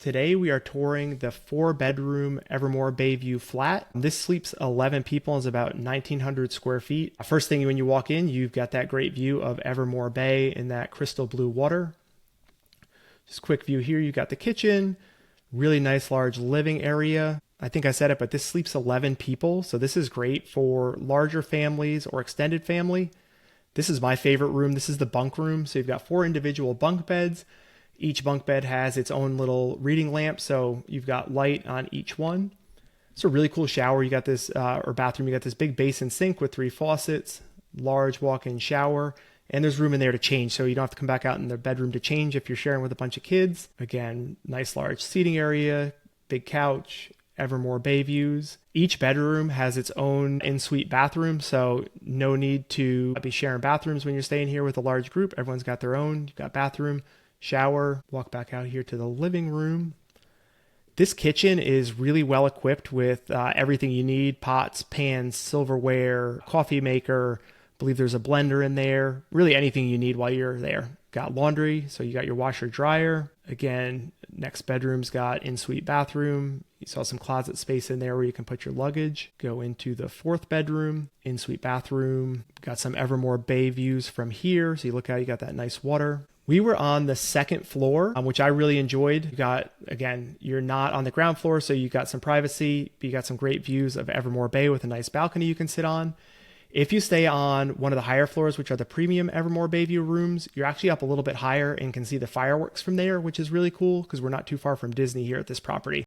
Today we are touring the 4-bedroom Evermore Bayview flat. This sleeps 11 people and is about 1,900 square feet. First thing when you walk in, you've got that great view of Evermore Bay in that crystal blue water. Just a quick view here, you got the kitchen, really nice large living area. I think I said it, but this sleeps 11 people, so this is great for larger families or extended family. This is my favorite room. This is the bunk room. So you've got 4 individual bunk beds. Each bunk bed has its own little reading lamp, so you've got light on each one. It's a really cool shower. You got this, or bathroom, you got this big basin sink with 3 faucets, large walk-in shower, and there's room in there to change, so you don't have to come back out in the bedroom to change if you're sharing with a bunch of kids. Again, nice large seating area, big couch, Evermore Bay views. Each bedroom has its own in-suite bathroom, so no need to be sharing bathrooms when you're staying here with a large group. Everyone's got their own. You've got bathroom, shower. Walk back out here to the living room. This kitchen is really well equipped with everything you need: pots, pans, silverware, coffee maker. I believe there's a blender in there. Really anything you need while you're there. Got laundry, so you got your washer dryer. Again, next bedroom's got in-suite bathroom. You saw some closet space in there where you can put your luggage. Go into the 4th bedroom, in-suite bathroom. Got some Evermore Bay views from here. So you look out, you got that nice water. We were on the 2nd floor, which I really enjoyed. You got, again, you're not on the ground floor, so you got some privacy, but you got some great views of Evermore Bay with a nice balcony you can sit on. If you stay on one of the higher floors, which are the premium Evermore Bayview rooms, you're actually up a little bit higher and can see the fireworks from there, which is really cool because we're not too far from Disney here at this property.